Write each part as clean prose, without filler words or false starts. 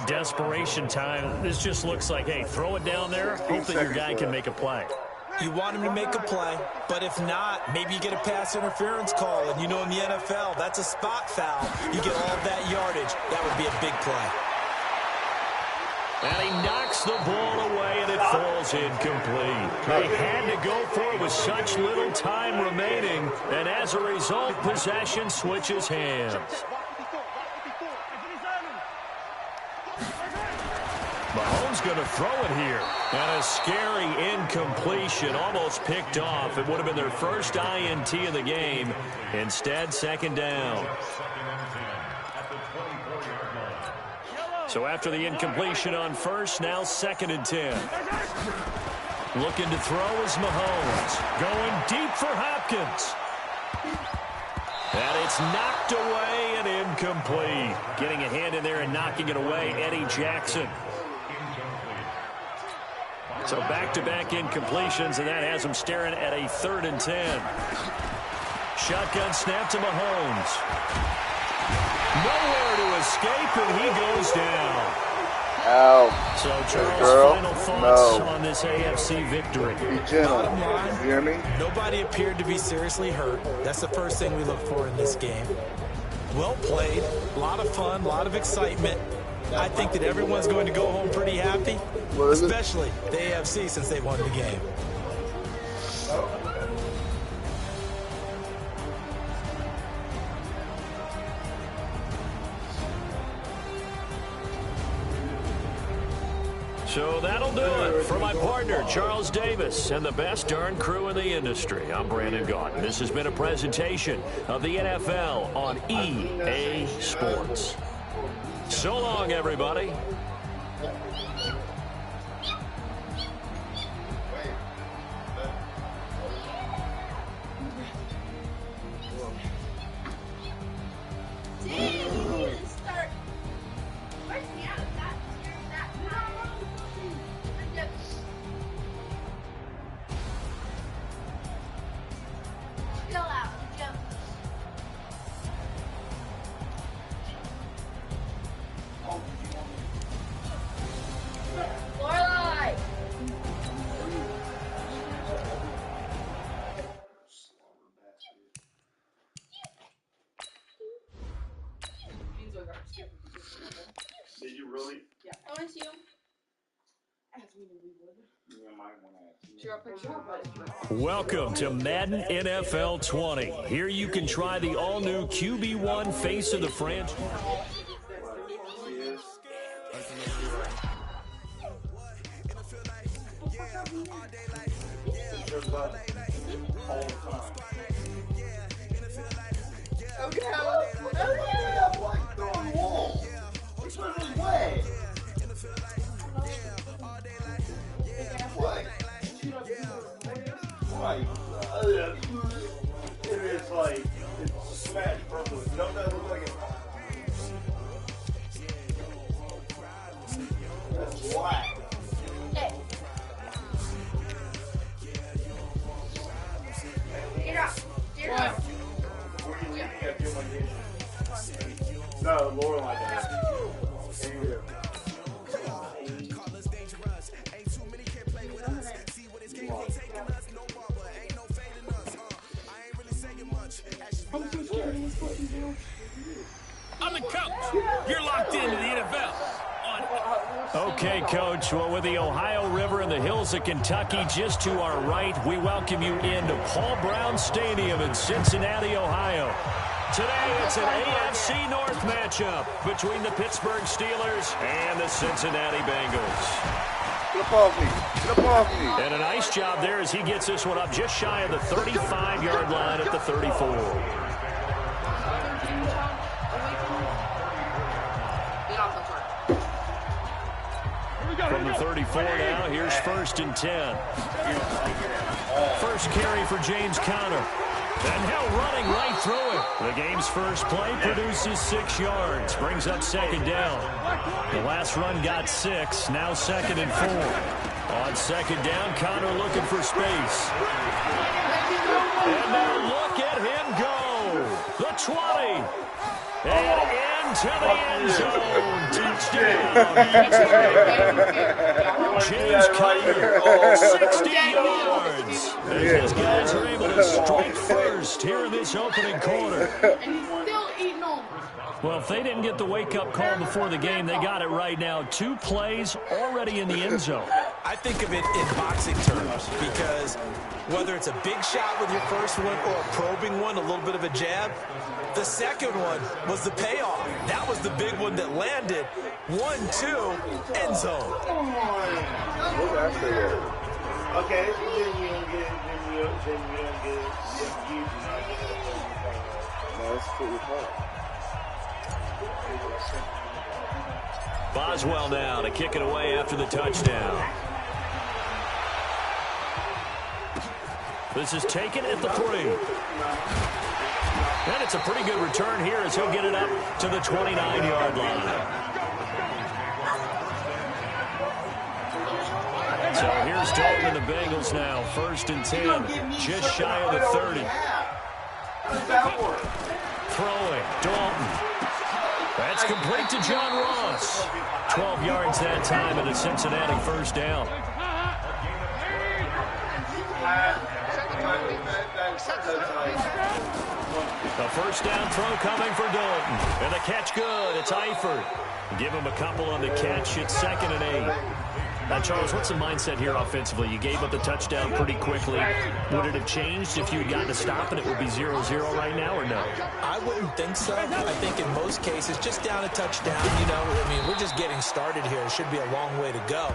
desperation time. This just looks like, hey, throw it down there, hope that your guy can make a play. You want him to make a play, but if not, maybe you get a pass interference call. And you know in the NFL, that's a spot foul. You get all of that yardage. That would be a big play. And he knocks the ball away, and it falls incomplete. They had to go for it with such little time remaining, and as a result, possession switches hands. Mahomes going to throw it here. And a scary incompletion, almost picked off. It would have been their first INT of the game. Instead, second down. So after the incompletion on first, now 2nd and 10. Looking to throw is Mahomes. Going deep for Hopkins. And it's knocked away and incomplete. Getting a hand in there and knocking it away, Eddie Jackson. So back-to-back incompletions, and that has him staring at a 3rd and 10. Shotgun snap to Mahomes. Nowhere to escape, and he goes down. Ow. So, Charles, final thoughts on this AFC victory. Be gentle. Bottom line, You hear me? nobody appeared to be seriously hurt. That's the first thing we look for in this game. Well played, a lot of fun, a lot of excitement. I think that everyone's going to go home pretty happy, especially the AFC since they won the game. So that'll do it. For my partner, Charles Davis, and the best darn crew in the industry, I'm Brandon Gaudin. This has been a presentation of the NFL on EA Sports. So long, everybody. Did you really? Yeah. I want to. Welcome to Madden NFL 20. Here you can try the all-new QB1 face of the franchise. It's like, it's smash purple. Don't that look like it? That's black. Hey. Get up. Get up. Where you leaving? I feel my vision. No, Laura like that. There you go. I'm the coach. You're locked into the NFL. Okay, Coach. Well, with the Ohio River and the hills of Kentucky just to our right, we welcome you into Paul Brown Stadium in Cincinnati, Ohio. Today, it's an AFC North matchup between the Pittsburgh Steelers and the Cincinnati Bengals. Get up off me. Get up off me. And a nice job there as he gets this one up just shy of the 35-yard line at the 34. From the 34 now, here's 1st and 10. First carry for James Conner. And Hill running right through it. The game's first play produces 6 yards. Brings up 2nd down. The last run got 6. Now 2nd and 4. On 2nd down, Conner looking for space. And now look at him go. The 20. And into the end zone. Touchdown. James Conner, 60 yards. As his guys are able to strike first here in this opening quarter. And he's still eating them. Well, if they didn't get the wake-up call before the game, they got it right now. 2 plays already in the end zone. I think of it in boxing terms because whether it's a big shot with your first one or a probing one, a little bit of a jab, the second one was the payoff. That was the big one that landed. 1-2, end zone. Okay, then you don't get No, it's pretty hard. Boswell now to kick it away after the touchdown. This is taken at the 3. And it's a pretty good return here as he'll get it up to the 29-yard line. So here's Dalton and the Bengals now. 1st and 10, just shy of the 30. Throwing, Dalton. That's complete to John Ross. 12 yards that time and a Cincinnati 1st down. The 1st down throw coming for Dalton. And the catch good. It's Eifert. Give him a couple on the catch. It's 2nd and 8. Now, Charles, what's the mindset here offensively? You gave up the touchdown pretty quickly. Would it have changed if you had gotten a stop and it would be 0-0 right now, or no? I wouldn't think so. I think in most cases, just down a touchdown, you know, I mean, we're just getting started here. It should be a long way to go.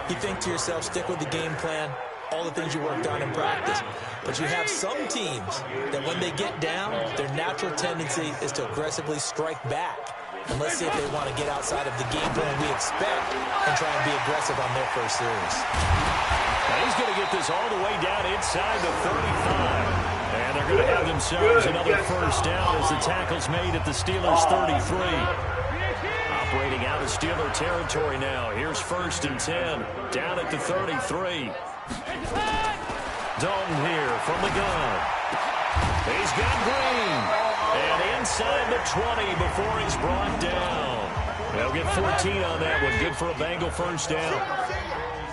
You think to yourself, stick with the game plan, all the things you worked on in practice. But you have some teams that when they get down, their natural tendency is to aggressively strike back. And let's see if they want to get outside of the game plan we expect and try and be aggressive on their first series. And he's going to get this all the way down inside the 35. And they're going to have themselves another 1st down as the tackle's made at the Steelers' 33. Operating out of Steeler territory now. Here's 1st and 10. Down at the 33. Dalton here from the gun. He's got Green. And inside the 20 before he's brought down. They'll get 14 on that one. Good for a Bengal 1st down.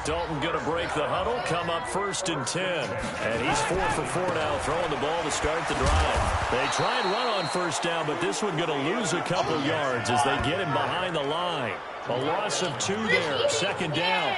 Dalton going to break the huddle, come up 1st and 10. And he's 4 for 4 now, throwing the ball to start the drive. They try and run on 1st down, but this one going to lose a couple yards as they get him behind the line. A loss of 2 there, 2nd down.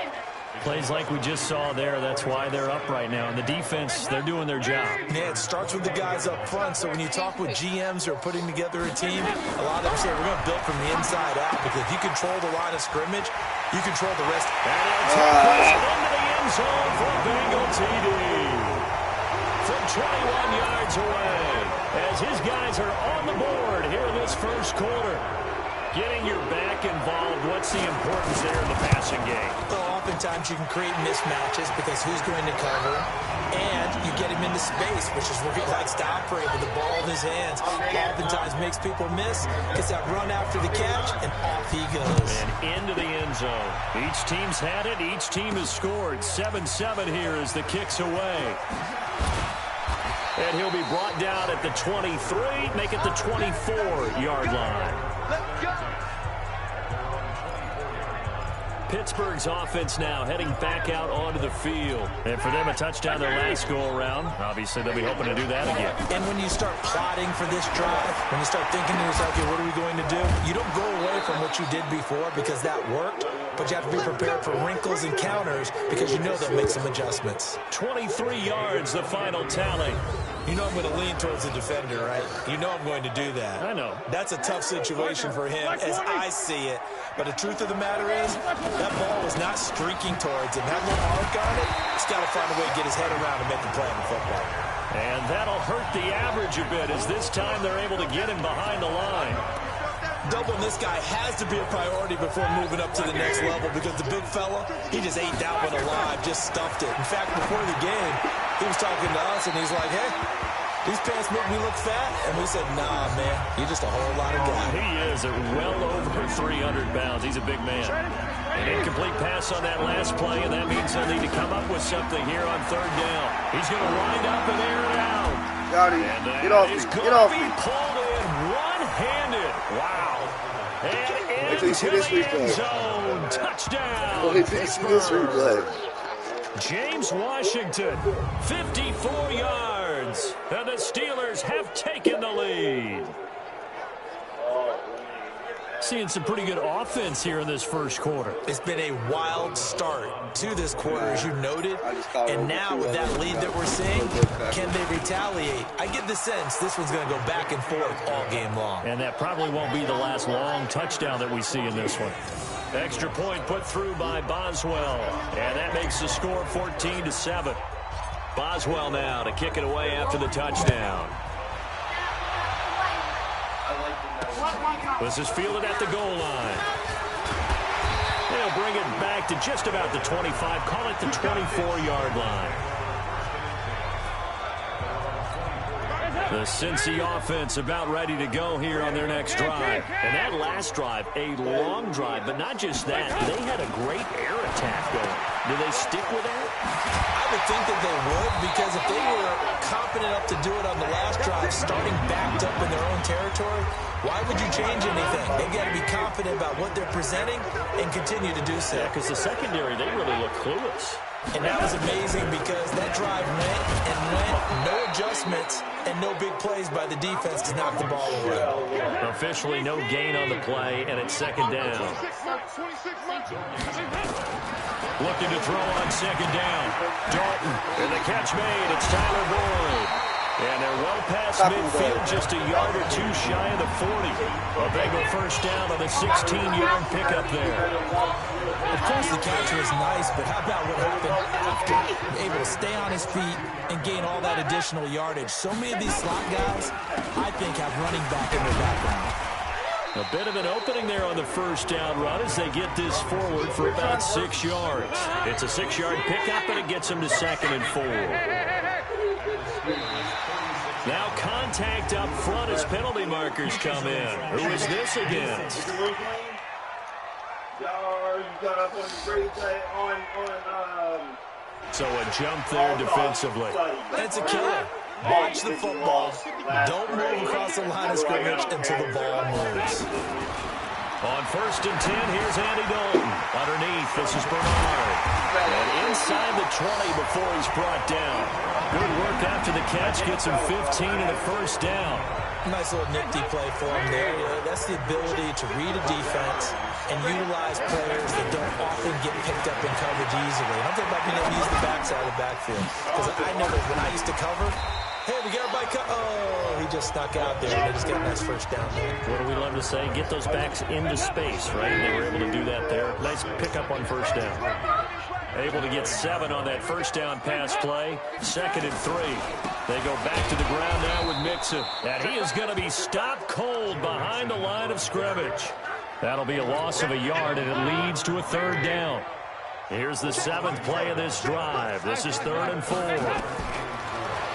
Plays like we just saw there, that's why they're up right now. And the defense, they're doing their job. Yeah, it starts with the guys up front. So when you talk with GMs who are putting together a team, a lot of them say we're going to build from the inside out. Because if you control the line of scrimmage, you control the rest. And he'll take this into the end zone for a Bengal TD. From 21 yards away. As his guys are on the board here in this 1st quarter. Getting your back involved, what's the importance there in the passing game? Well, oftentimes you can create mismatches because who's going to cover, and you get him into space, which is where he likes to operate with the ball in his hands. Oftentimes makes people miss, gets that run after the catch, and off he goes. And into the end zone. Each team's had it, each team has scored. 7-7 here as the kick's away. And he'll be brought down at the 23, make it the 24-yard line. Pittsburgh's offense now heading back out onto the field. And for them, a touchdown their last go-around. Obviously, they'll be hoping to do that again. And when you start plotting for this drive, when you start thinking to yourself, okay, what are we going to do? You don't go away from what you did before because that worked, but you have to be prepared for wrinkles and counters because you know they'll make some adjustments. 23 yards, the final tally. You know I'm going to lean towards the defender, right? You know I'm going to do that. I know. That's a tough situation for him as I see it. But the truth of the matter is, that ball was not streaking towards him. That little arc on it, he's got to find a way to get his head around and make a play on the football. And that'll hurt the average a bit as this time they're able to get him behind the line. Doubling this guy has to be a priority before moving up to the next level because the big fella, he just ate that one alive, just stuffed it. In fact, before the game, he was talking to us, and he's like, hey, these pants make me look fat. And we said, nah, man, you're just a whole lot of guy. He is at well over 300 pounds. He's a big man. An incomplete pass on that last play, and that means they'll need to come up with something here on 3rd down. He's going to wind up and air it out. Got him. And Get off me. Get off me. Pulled in one-handed. Wow. And Wait till you see this replay. zone. Touchdown. Wait till you see this replay. James Washington, 54 yards. And the Steelers have taken the lead. Seeing some pretty good offense here in this first quarter. It's been a wild start to this quarter, as you noted. And now with that lead that we're seeing, can they retaliate? I get the sense this one's going to go back and forth all game long. And that probably won't be the last long touchdown that we see in this one. Extra point put through by Boswell. And that makes the score 14-7. Boswell now to kick it away after the touchdown. This is fielded at the goal line. They'll bring it back to just about the 25. Call it the 24-yard line. The Cincy offense about ready to go here on their next drive. And that last drive, a long drive, but not just that. They had a great air attack going. Do they stick with that? I would think that they would, because if they were confident enough to do it on the last drive, starting backed up in their own territory, why would you change anything? They've got to be confident about what they're presenting and continue to do so. Yeah, because the secondary, they really look clueless. And that was amazing because that drive went and went, no adjustments, and no big plays by the defense to knock the ball away. Officially no gain on the play, and it's second down. Looking to throw on second down. Dalton, and the catch made. It's Tyler Boyd. And they're well past midfield, just a yard or two shy of the 40. A Bengal first down on the 16-yard pickup there. Of course, the catcher is nice, but how about what happened after? Able to stay on his feet and gain all that additional yardage. So many of these slot guys, I think, have running back in their background. A bit of an opening there on the first down run as they get this forward for about 6 yards. It's a 6-yard pickup, and it gets them to 2nd and 4. Now contact up front as penalty markers come in. Who is this against? So a jump there defensively. That's a killer. Watch the football. Don't move across the line of scrimmage until the ball moves. On 1st and 10, here's Andy Dalton. Underneath, this is Bernard. And inside the 20 before he's brought down. Good work after the catch. Gets him 15 and a first down. Nice little nifty play for him there. That's the ability to read a defense and utilize players that don't often get picked up in coverage easily. I'm talking about being able to use the backside of the backfield. Because I know that when I used to cover, hey, we got everybody oh, he just snuck out there, and they just got a nice first down there. What do we love to say? Get those backs into space, right? And they were able to do that there. Nice pickup on first down. Able to get 7 on that first down pass play. 2nd and 3. They go back to the ground now with Mixon. And he is going to be stopped cold behind the line of scrimmage. That'll be a loss of a yard, and it leads to a 3rd down. Here's the 7th play of this drive. This is 3rd and 4.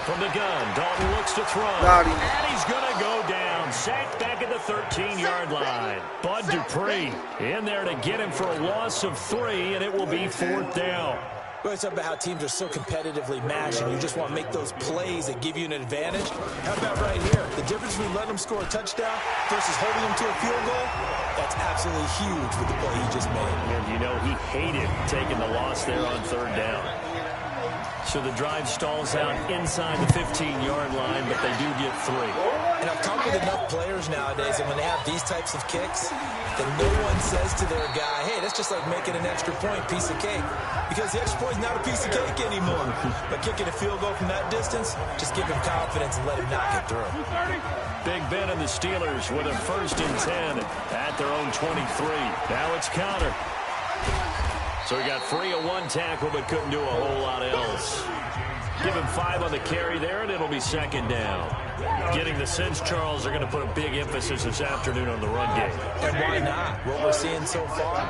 From the gun, Dalton looks to throw. And he's going to go down. Sacked back at the 13-yard line. Bud Dupree in there to get him for a loss of 3, and it will be 4th down. Well, it's about how teams are so competitively matched, and you just want to make those plays that give you an advantage. How about right here? The difference between letting them score a touchdown versus holding them to a field goal, that's absolutely huge with the play he just made. And you know he hated taking the loss there on 3rd down. So the drive stalls out inside the 15-yard line, but they do get 3. And I've talked with enough players nowadays, and when they have these types of kicks, then no one says to their guy, hey, that's just like making an extra point, piece of cake. Because the extra point is not a piece of cake anymore. But kicking a field goal from that distance, just give him confidence and let him knock it through. Big Ben and the Steelers with a 1st and 10 at their own 23. Now it's counter. So he got free of 1 tackle, but couldn't do a whole lot else. Give him 5 on the carry there, and it'll be 2nd down. Getting the sense Charles are going to put a big emphasis this afternoon on the run game. And why not? What we're seeing so far,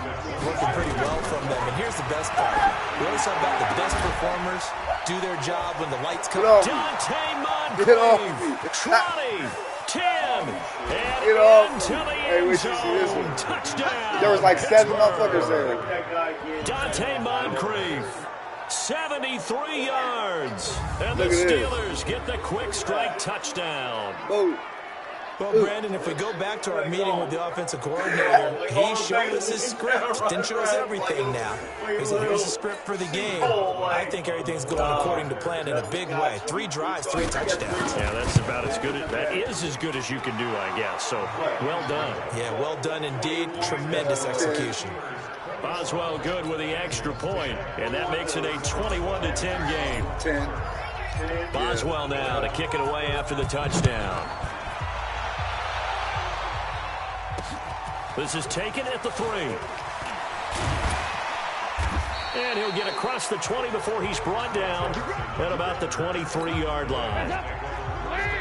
working pretty well from them. And here's the best part. We always talk about the best performers do their job when the lights come on. Dante Moncrief. Get off me. 20, 10, and Get off. into the Hey, end we should see this zone. one. Touchdown. There was like 7 Pittsburgh. motherfuckers there. Dante Moncrief, 73 yards. And the Look at this. Steelers get the quick strike touchdown. Boom. Well, Brandon, if we go back to our meeting with the offensive coordinator, he showed us his script. Didn't show us everything now. He said, here's the script for the game. I think everything's going according to plan in a big way. 3 drives, 3 touchdowns. Yeah, that's about as good. That is as good as you can do, I guess. So, well done. Yeah, well done indeed. Tremendous execution. Boswell good with the extra point, and that makes it a 21-10 game. 10. Boswell now to kick it away after the touchdown. This is taken at the 3. And he'll get across the 20 before he's brought down at about the 23-yard line.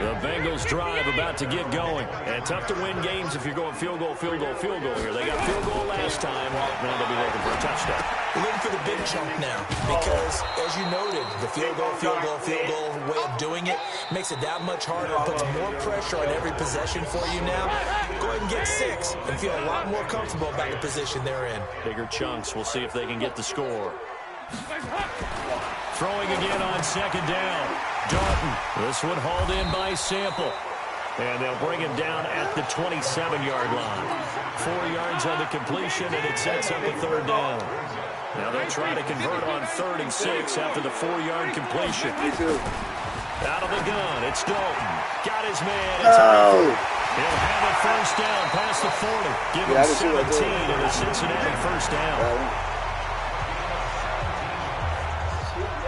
The Bengals drive about to get going. And tough to win games if you're going field goal, field goal, field goal here. They got field goal last time. Now they'll be looking for a touchdown. We're looking for the big chunk now because, as you noted, the field goal, field goal, field goal way of doing it makes it that much harder. It puts more pressure on every possession for you now. Go ahead and get 6 and feel a lot more comfortable about the position they're in. Bigger chunks. We'll see if they can get the score. Throwing again on second down. Dalton. This one hauled in by Sample. And they'll bring him down at the 27-yard line. 4 yards on the completion, and it sets up a 3rd down. Now they'll try to convert on 3rd and 6 after the 4-yard completion. Out of the gun, it's Dalton. Got his man. It's He'll have a 1st down past the 40. Give him 17 and a Cincinnati 1st down.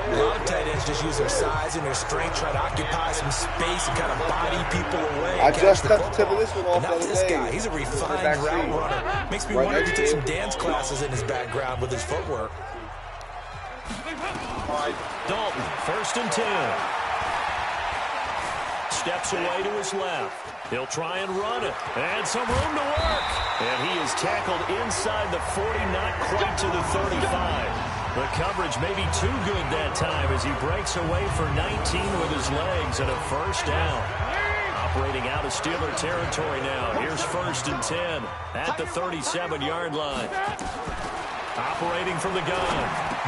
A lot of tight ends just use their size and their strength, try to occupy some space and kind of body people away. I just cut the tip of this one off the other this day. guy, he's a refined route runner. Makes me wonder if he took some dance classes in his background with his footwork. Dalton, 1st and 10. Steps away to his left. He'll try and run it. And some room to work. And he is tackled inside the 40, not quite to the 35. The coverage may be too good that time as he breaks away for 19 with his legs and a 1st down. Operating out of Steeler territory now. Here's 1st and 10 at the 37-yard line. Operating from the gun.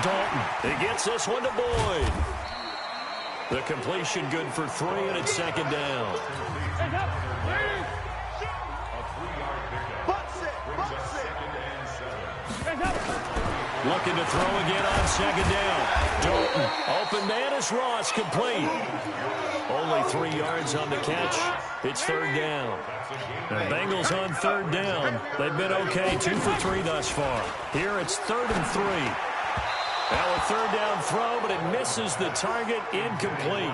Dalton. He gets this one to Boyd. The completion good for 3, and it's 2nd down. Looking to throw again on 2nd down. Dalton. Open man is Ross, complete. Only 3 yards on the catch. It's 3rd down. The Bengals on 3rd down. They've been okay, 2 for 3 thus far. Here it's 3rd and 3. Now a 3rd down throw, but it misses the target, incomplete.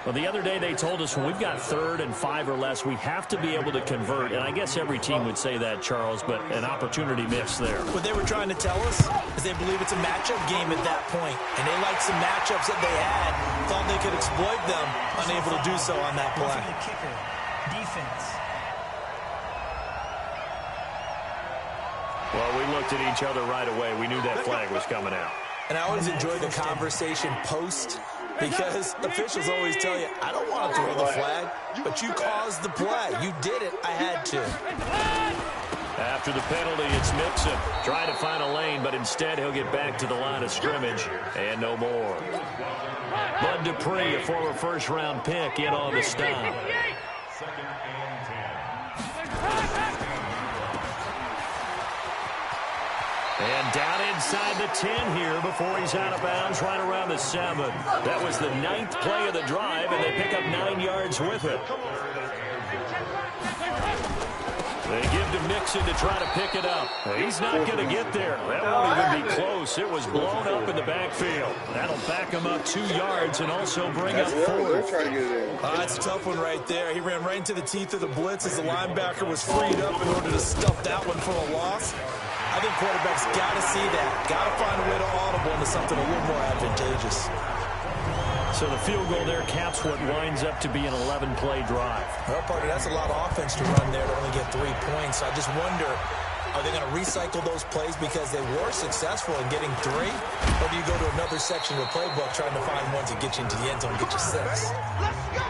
Well, the other day they told us when we've got 3rd and 5 or less, we have to be able to convert. And I guess every team would say that, Charles, but an opportunity missed there. What they were trying to tell us is they believe it's a matchup game at that point. And they liked some matchups that they had, thought they could exploit them, unable to do so on that play. The kicker, defense. Well, we looked at each other right away. We knew that flag was coming out. And I always enjoy the conversation post because officials always tell you, I don't want to throw the flag, but you caused the play. You did it. I had to. After the penalty, it's Mixon. Trying to find a lane, but instead he'll get back to the line of scrimmage and no more. Bud Dupree, a former 1st-round pick, in on the stop. And down inside the 10 here before he's out of bounds, right around the 7. That was the 9th play of the drive, and they pick up 9 yards with it. They give to Mixon to try to pick it up. He's not going to get there. That won't even be close. It was blown up in the backfield. That'll back him up 2 yards and also bring up 4. That's a tough one right there. He ran right into the teeth of the blitz as the linebacker was freed up in order to stuff that one for a loss. I think quarterbacks got to see that. Got to find a way to audible into something a little more advantageous. So the field goal there caps what winds up to be an 11-play drive. Well, partner, that's a lot of offense to run there to only get 3 points. I just wonder, are they going to recycle those plays because they were successful in getting 3? Or do you go to another section of the playbook trying to find ones that get you into the end zone and get you 6? Let's go!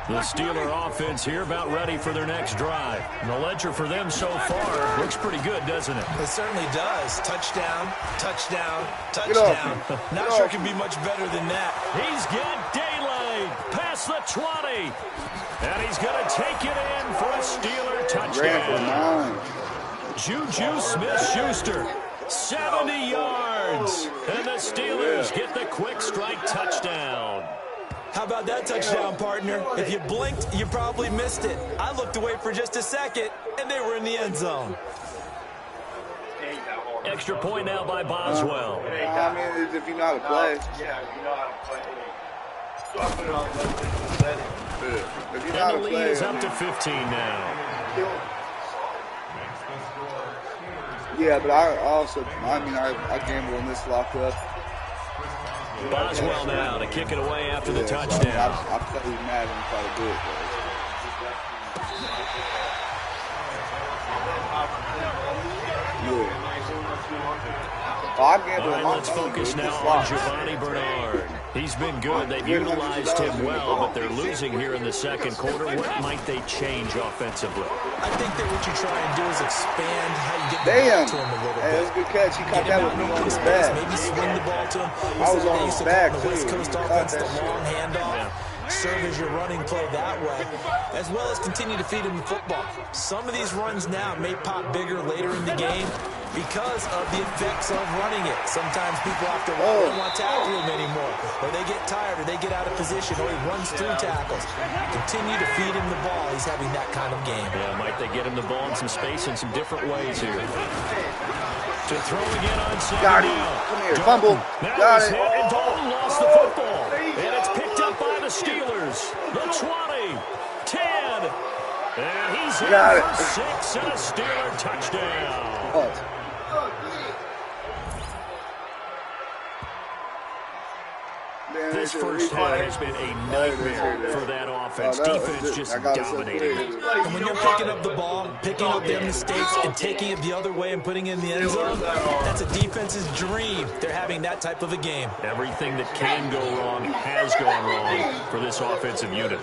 The Steeler offense here about ready for their next drive. And the ledger for them so far looks pretty good, doesn't it? It certainly does. Touchdown, touchdown, touchdown. Not sure it can be much better than that. He's got daylight past the 20. And he's going to take it in for a Steeler touchdown. Juju Smith-Schuster, 70 yards. And the Steelers get the quick strike touchdown. How about that touchdown, partner? If you blinked, you probably missed it. I looked away for just a second, and they were in the end zone. Extra point now by Boswell. I mean, if you know how to play. Yeah, you know how to play. So I put it on the setting. If you know how And to the play. lead is up to 15 now. Yeah, but I gamble on this locked up. Boswell now to kick it away after the touchdown. I play Madden and try to do it, though. I gamble All right, let's focus now on Giovanni Bernard. He's been good. They've utilized him well, but they're losing here in the second quarter. What might they change offensively? I think that what you try and do is expand how you get the ball to him a little bit. That's a good catch. He caught Get him that out with me in on open his space, back. maybe swing the ball to him. I was on They his used to back, call the West too. Coast He offense caught the that long handoff. Serve as your running play that way, as well as continue to feed him the football. Some of these runs now may pop bigger later in the game because of the effects of running it. Sometimes people have to run, they don't want to tackle him anymore, or they get tired, or they get out of position, or he runs through tackles. Continue to feed him the ball. He's having that kind of game. Yeah, might they get him the ball in some space in some different ways here. To throw again on second Got him. down. Come here, fumble. That Got was it. hit, and Dalton lost the football. And it's picked up by the Steelers. The 20, 10, and he's in Got for it. 6 and a Steeler touchdown. Oh. Man, This it's a first half replay. has been a nightmare for that offense. Defense just dominating it. And when you're picking up the ball, picking up their mistakes, and taking it the other way and putting it in the end zone, that's a defense's dream. They're having that type of a game. Everything that can go wrong has gone wrong for this offensive unit.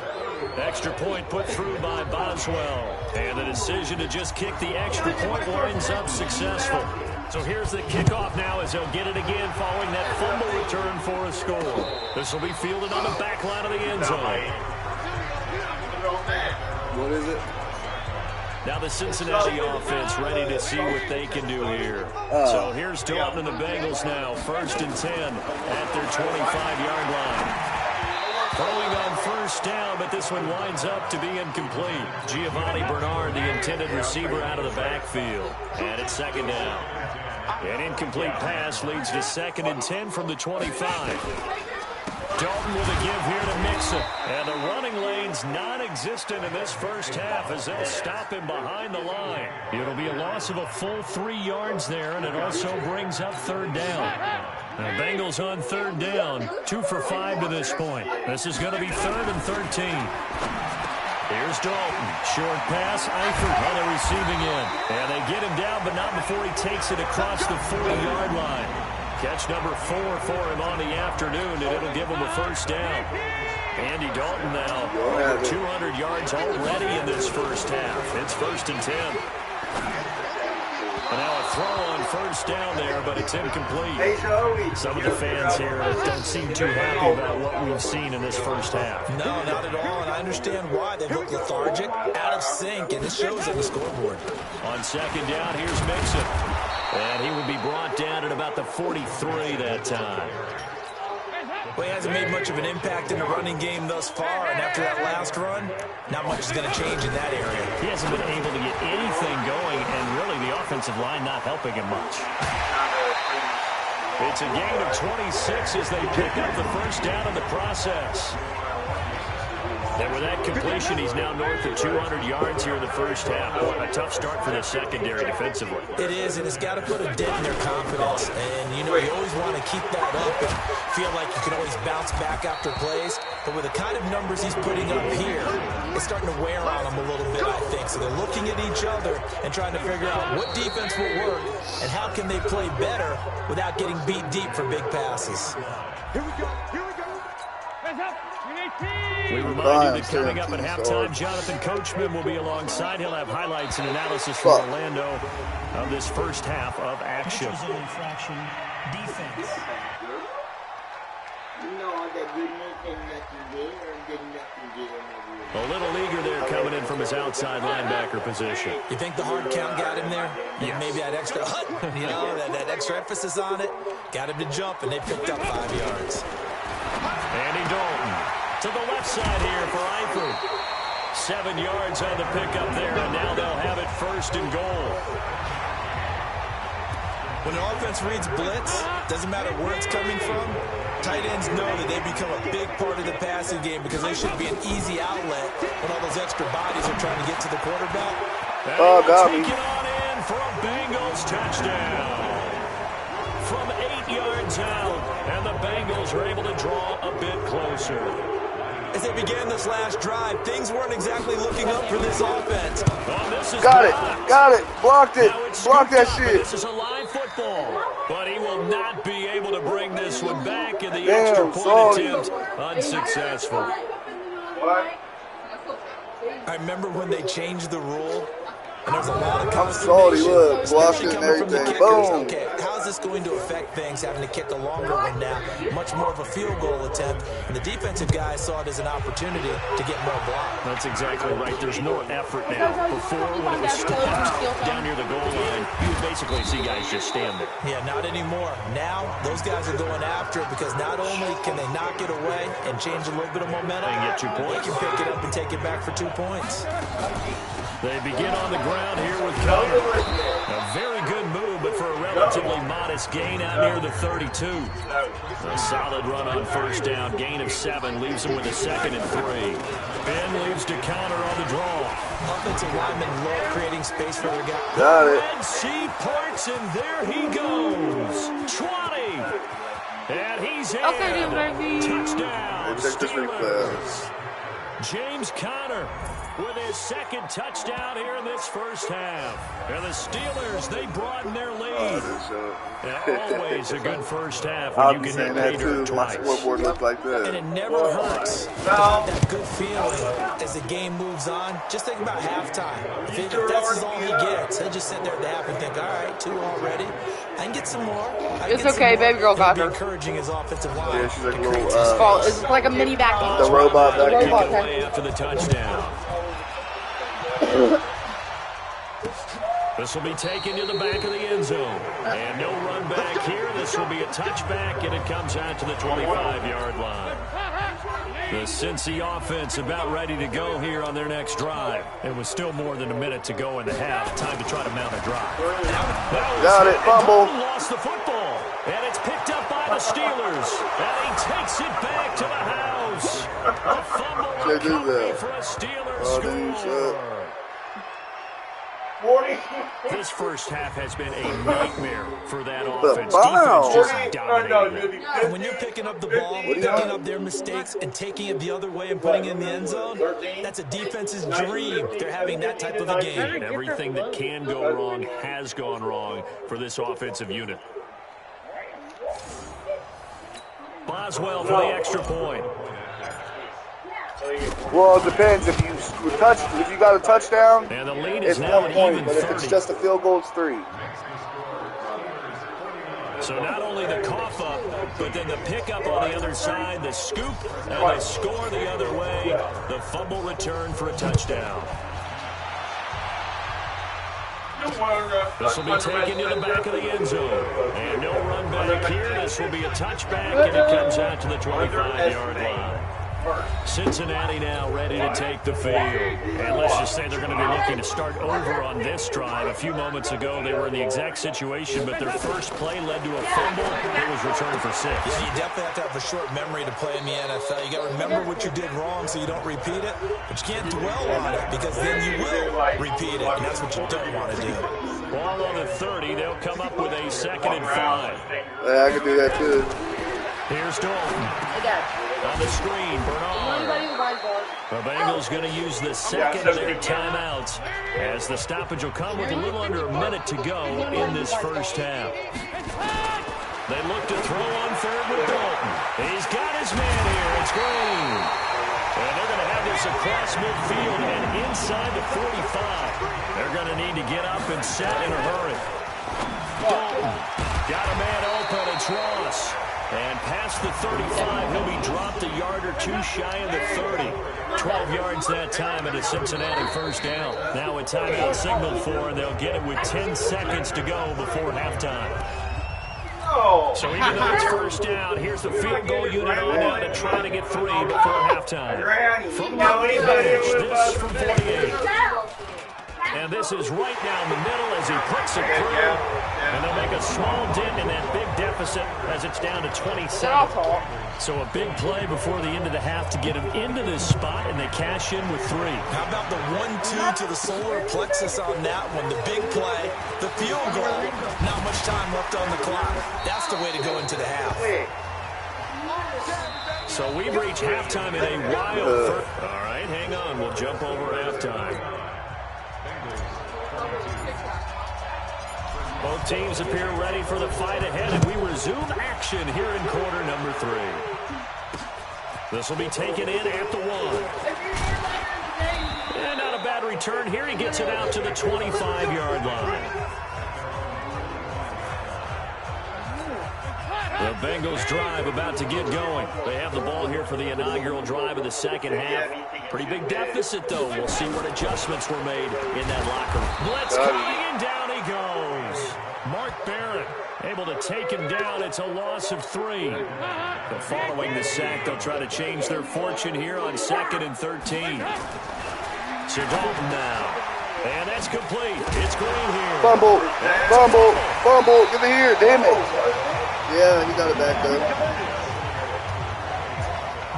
Extra point put through by Boswell. And the decision to just kick the extra point winds up successful. So here's the kickoff now as they'll get it again following that fumble return for a score. This will be fielded on the back line of the end zone. What is it? Now the Cincinnati offense ready to see what they can do here. So here's Dalton and the Bengals now. 1st and 10 at their 25-yard line. Throwing on first down, but this one winds up to be incomplete. Giovanni Bernard, the intended receiver, out of the backfield. And it's 2nd down. An incomplete pass leads to 2nd and 10 from the 25. Dalton with a give here to Mixon. And the running lane's non-existent in this first half as they'll stop him behind the line. It'll be a loss of a full 3 yards there, and it also brings up 3rd down. Now, Bengals on 3rd down, 2 for 5 to this point. This is going to be 3rd and 13. Here's Dalton. Short pass, Eifert on the receiving end. And they get him down, but not before he takes it across the 40-yard line. Catch number 4 for him on the afternoon, and it'll give him a 1st down. Andy Dalton now over 200 yards already in this first half. It's 1st and 10. And now a throw on first down there, but it's incomplete. Some of the fans here don't seem too happy about what we've seen in this first half. No, not at all, and I understand why. They look lethargic, out of sync, and it shows on the scoreboard. On 2nd down, here's Mixon. And he would be brought down at about the 43 that time. Well, he hasn't made much of an impact in the running game thus far, and after that last run, not much is going to change in that area. He hasn't been able to get anything going, and really the offensive line not helping him much. It's a gain of 26 as they pick up the 1st down in the process. And with that completion, he's now north of 200 yards here in the first half. A tough start for the secondary defensively. It is, and it's got to put a dent in their confidence. And, you know, you always want to keep that up and feel like you can always bounce back after plays. But with the kind of numbers he's putting up here, it's starting to wear on them a little bit, I think. So they're looking at each other and trying to figure out what defense will work and how can they play better without getting beat deep for big passes. Here we go. Here we go. Hands up. We need We remind you that coming up at halftime, Jonathan Coachman will be alongside. He'll have highlights and analysis from Orlando of this first half of action. Infraction, defense. A little eager there coming in from his outside linebacker position. You think the hard count got him there? Yes. Maybe that extra, that extra emphasis on it got him to jump, and they picked up 5 yards. Andy Dalton to the left side here for Eifert. 7 yards on the pickup there, and now they'll have it 1st and goal. When an offense reads blitz, doesn't matter where it's coming from, tight ends know that they become a big part of the passing game because they should be an easy outlet when all those extra bodies are trying to get to the quarterback. Got me. Take it on in for a Bengals touchdown. From 8 yards out, and the Bengals are able to draw a bit closer. As they began this last drive, things weren't exactly looking up for this offense. Got it. Blocked it. Blocked that shit. This is a live football, but he will not be able to bring this one back in the extra point attempt. Unsuccessful. I remember when they changed the rule, and there's a lot of consternation, especially coming from the kickers. Boom. Okay, how's this going to affect things, having to kick a longer one now, much more of a field goal attempt, and the defensive guys saw it as an opportunity to get more block. That's exactly right. There's more effort now. Before, when it was stopped down near the goal line, you would basically see guys just stand there. Yeah, not anymore. Now, those guys are going after it because not only can they knock it away and change a little bit of momentum, they get 2 points. They can pick it up and take it back for 2 points. They begin on the ground here with Conner. A very good move, but for a relatively modest gain out near the 32. A solid run on 1st down. Gain of 7 leaves him with a 2nd and 3. Ben leaves to Conner on the draw. Offensive linemen love creating space for their guy. Got it. Red Sea parts, and there he goes. 20. And he's in. Touchdown. Steelers. James Conner with his 2nd touchdown here in this first half. And the Steelers, they broaden their lead. Always a good first half when you can hit pay dirt twice. My scoreboard looked like that. And it never hurts to have that good feeling as the game moves on. Just think about halftime. If that's all he gets, he'll just sit there at the half and think, all right, 2 already. I can get some more. It's okay, baby girl got her. Encouraging his offensive line. Yeah, she's like a little, it's like a mini back. The robot back Kick away after the touchdown. This will be taken to the back of the end zone. And no run back here. This will be a touchback, and it comes out to the 25-yard line. The Cincy offense about ready to go here on their next drive. It was still more than a minute to go in the half. Time to try to mount a drive. Got it, fumble. Lost the football, and it's picked up by the Steelers. And he takes it back to the house. A fumble recovery for a Steelers score. This first half has been a nightmare for that offense. Defense just dominating. And when you're picking up the ball, picking up their mistakes, and taking it the other way and putting it in the end zone, that's a defense's dream. They're having that type of a game. Everything that can go wrong has gone wrong for this offensive unit. Boswell for the extra point. Well, it depends. If you got a touchdown, and the lead is it's now 1 point. even But 30. if it's just a field goal, it's 3. So not only the cough up, but then the pickup on the other side, the scoop, and the score the other way. The fumble return for a touchdown. This will be taken to the back of the end zone. And no run back here. This will be a touchback, and it comes out to the 25-yard line. Cincinnati now ready to take the field. And let's just say they're going to be looking to start over on this drive. A few moments ago, they were in the exact situation, but their first play led to a fumble. It was returned for 6. Yeah, you definitely have to have a short memory to play in the NFL. You got to remember what you did wrong so you don't repeat it, but you can't dwell on it because then you will repeat it, and that's what you don't want to do. Ball on the 30. They'll come up with a 2nd and 5. Yeah, I can do that too. Here's Dalton. On the screen, Bernard. The Bengals going to use the 2nd of their timeouts as the stoppage will come with a little under a minute to go in this first half. They look to throw on 3rd with Dalton. He's got his man here. It's Green. goes across midfield and inside the 45. They're going to need to get up and set in a hurry. Dalton got a man open. It's Ross. And past the 35, he'll be dropped a yard or two shy of the 30. 12 yards that time and a Cincinnati first down. Now a timeout signaled for, and they'll get it with 10 seconds to go before halftime. So even though it's first down, here's the field goal unit on now to try to get 3 before halftime. From the bench, this from 48. And this is right down the middle as he puts it through. And they'll make a small dent in that big deficit as it's down to 27. So a big play before the end of the half to get him into this spot, and they cash in with 3. How about the 1-2 to the solar plexus on that one? The big play, the field goal, not much time left on the clock. That's the way to go into the half. So we've reached halftime in a wild first. All right, hang on. We'll jump over halftime. Both teams appear ready for the fight ahead, and we resume action here in quarter number 3. This will be taken in at the 1. And not a bad return here. He gets it out to the 25-yard line. The Bengals drive about to get going. They have the ball here for the inaugural drive of the second half. Pretty big deficit, though. We'll see what adjustments were made in that locker room. Blitz coming, and down he goes. Mark Barrett able to take him down. It's a loss of 3. But following the sack, they'll try to change their fortune here on 2nd and 13. So Dalton now. And that's complete. It's Green here. Fumble. Fumble. Fumble. Give it here. Damn it. Yeah, he got it back up.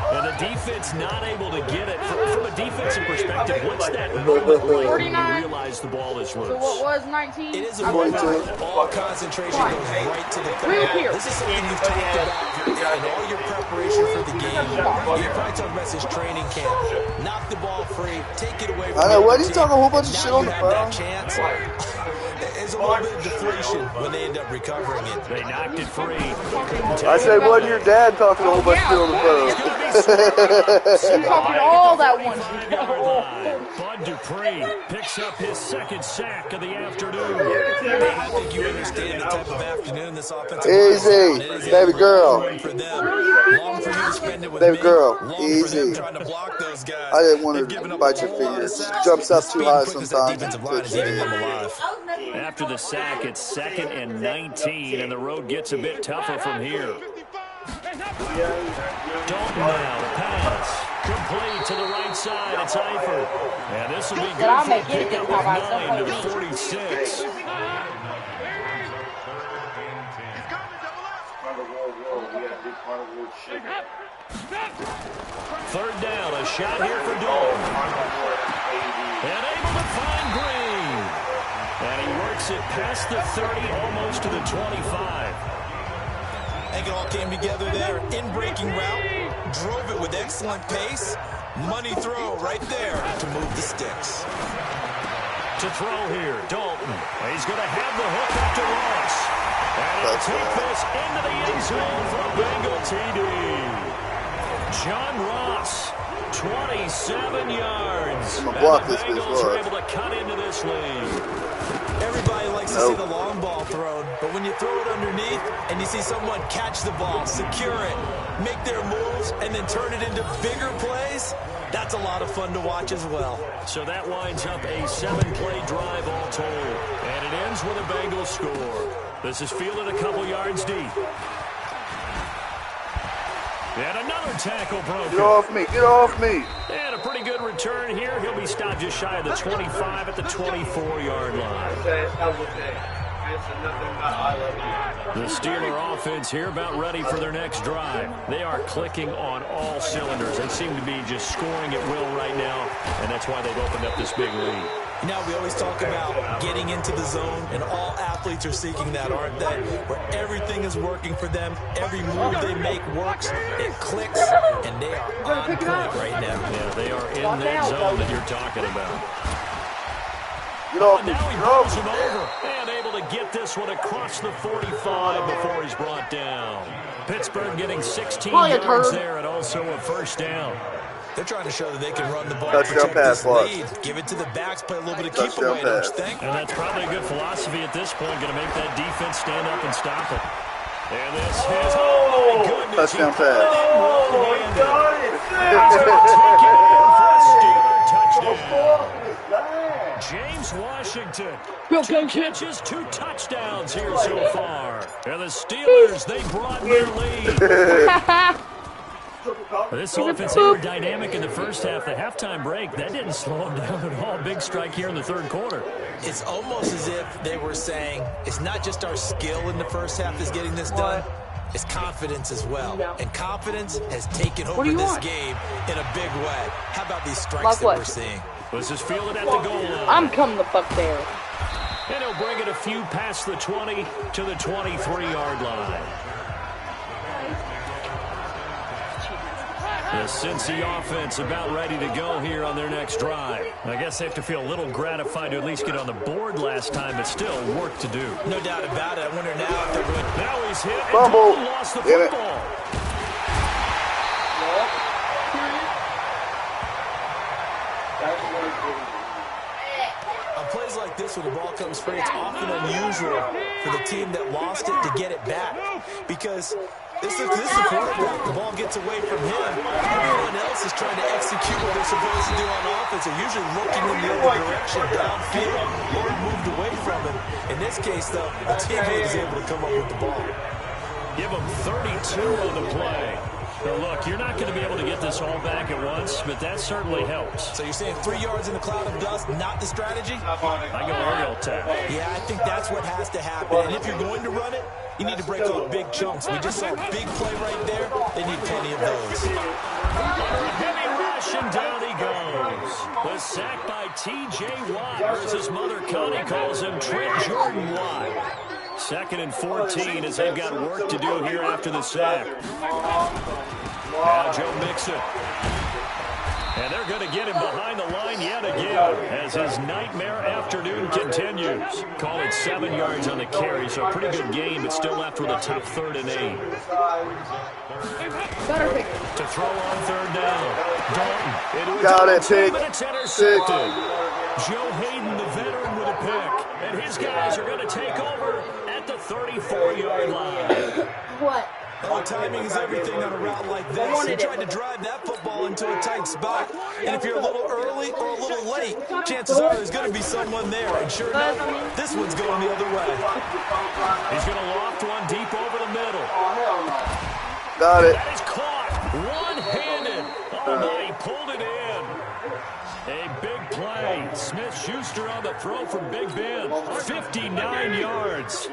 And the defense not able to get it. From a defensive perspective, what's that moment like when you realize the ball is loose? So what was 19? It is a moment where all concentration goes right to the third. This is something you've talked about in all your preparation for the game. You probably talk about this training camp. Knock the ball free, take it away from I know, the what are other you talking a whole bunch of team, shit on and the now you have phone? that chance. There's a little bit of deflation when they end up recovering it. They knocked it free. I said, wasn't your dad talking a whole bunch of shit on the phone? You're talking all that one. Bud Dupree picks up his second sack of the afternoon. I think you understand the type of afternoon this offensive Easy, baby girl. for them. Long for you to spend it with Baby me. girl, Long for easy. them trying to block those guys. I didn't want They've to given up bite a your whole lot of fingers. sacks. Jumps up too Speed high quick as that sometimes. defensive line is eating them alive. After the sack, it's 2nd and 19, and the road gets a bit tougher from here. Dalton now, the pass. Complete to the right side. It's Eifert. And this will be good for a pickup of 9 to the 46. Third down, a shot here for Dalton. And able to find Green. And he works it past the 30, almost to the 25. I think it all came together there. In-breaking route, drove it with excellent pace. Money throw right there to move the sticks. To throw here, Dalton. He's going to have the hook up to Ross. And he'll take this into the end zone for a Bengal TD. John Ross, 27 yards. And the Bengals are able to cut into this lead. Everybody likes to see the long ball thrown, but when you throw it underneath and you see someone catch the ball, secure it, make their moves, and then turn it into bigger plays, that's a lot of fun to watch as well. So that winds up a 7-play drive all told. And it ends with a Bengals score. This is fielded a couple yards deep. And another tackle broken. Get off me. Get off me. And a pretty good return here. He'll be stopped just shy of the 25 at the 24-yard line. The Steeler offense here about ready for their next drive. They are clicking on all cylinders. They seem to be just scoring at will right now, and that's why they've opened up this big lead. You know, we always talk about getting into the zone, and all athletes are seeking that, aren't they? Where everything is working for them, every move they make works, it clicks, and they are on point right now. Yeah, they are in that zone that you're talking about. Get off me. Now he Get off rolls me. him over and able to get this one across the 45 before he's brought down. Pittsburgh getting 16 yards there and also a first down. They're trying to show that they can run the ball, Touchdown protect pass, this watch. lead, give it to the backs, play a little bit of keep Touchdown away, don't you pass. think? And that's probably a good philosophy at this point, going to make that defense stand up and stop it. And this is, oh my goodness. Touchdown He put it pass. in Oh, one-handed. got it. Take it in for a Steeler touchdown. James Washington, 2 catches, 2 touchdowns here so far. And the Steelers, they broaden their lead. This offense, they were dynamic in the first half. The halftime break, that didn't slow them down at all. Big strike here in the third quarter. It's almost as if they were saying, it's not just our skill in the first half that's getting this done, it's confidence as well. And confidence has taken over this game in a big way. How about these strikes that we're seeing? This is fielded at the goal line. I'm coming the fuck there. And he'll bring it a few past the 20 to the 23-yard line. The Cincy offense about ready to go here on their next drive. I guess they have to feel a little gratified to at least get on the board last time, but still work to do. No doubt about it. I wonder now if they're going to... Now he's hit and Fumble. lost the Damn it. football. On plays like this, when the ball comes free, it's often unusual for the team that lost it to get it back. Because this is the quarterback. The ball gets away from him. Everyone else is trying to execute what they're supposed to do on offense. They're usually looking in the other direction, downfield, or moved away from him. In this case, though, the teammate is able to come up with the ball. Give him 32 on the play. Now look, you're not going to be able to get this all back at once, but that certainly helps. So you're saying 3 yards in a cloud of dust, not the strategy? I go aerial tap. Yeah, I think that's what has to happen. And if you're going to run it, you need to break off big chunks. We just saw a big play right there. They need plenty of those. Heavy rush, and down he goes. The sack by T.J. Watt, or as his mother Connie calls him, Trent Jordan Watt. 2nd and 14 as they've got work to do here after the sack. Now Joe Mixon. And they're going to get him behind the line yet again as his nightmare afternoon continues. Call it 7 yards on the carry, so a pretty good game, but still left with a tough 3rd and 8. To throw on 3rd down. Dalton. Got it, pick. But it's intercepted. Joe Hayden, the veteran, with a pick. And his guys are going to take over at the 34-yard line. What? Oh, timing is everything on a route like this. You're trying to drive that football into a tight spot. And if you're a little early or a little late, chances are there's going to be someone there. And sure enough, this one's going the other way. He's going to loft one deep over the middle. Got it. That is caught one-handed. Oh, my, he pulled it in. A big play. Smith-Schuster on the throw from Big Ben. 59 yards.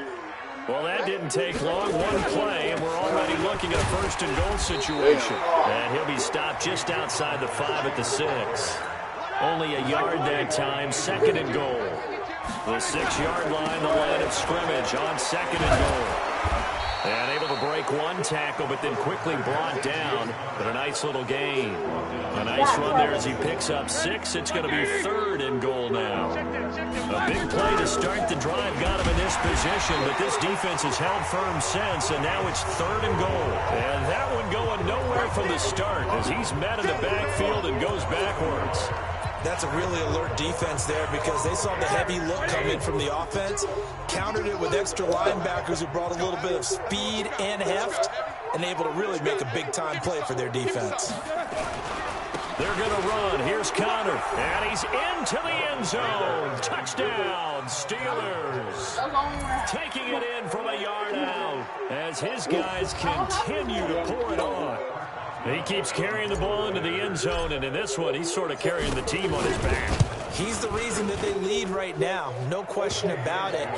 Well, that didn't take long. One play, and we're already looking at a 1st and goal situation. And he'll be stopped just outside the 5 at the 6. Only a yard that time. 2nd and goal. The 6-yard line, the line of scrimmage on 2nd and goal. And able to break one tackle, but then quickly brought down. But a nice little gain. A nice run there as he picks up 6. It's going to be 3rd and goal now. A big play to start the drive got him in this position, but this defense has held firm since, and now it's 3rd and goal. And that one going nowhere from the start as he's met in the backfield and goes backwards. That's a really alert defense there because they saw the heavy look come in from the offense, countered it with extra linebackers who brought a little bit of speed and heft, and able to really make a big-time play for their defense. They're going to run. Here's Connor, and he's into the end zone. Touchdown, Steelers. Taking it in from a yard out as his guys continue to pour it on. He keeps carrying the ball into the end zone, and in this one, he's sort of carrying the team on his back. He's the reason that they lead right now, no question about it.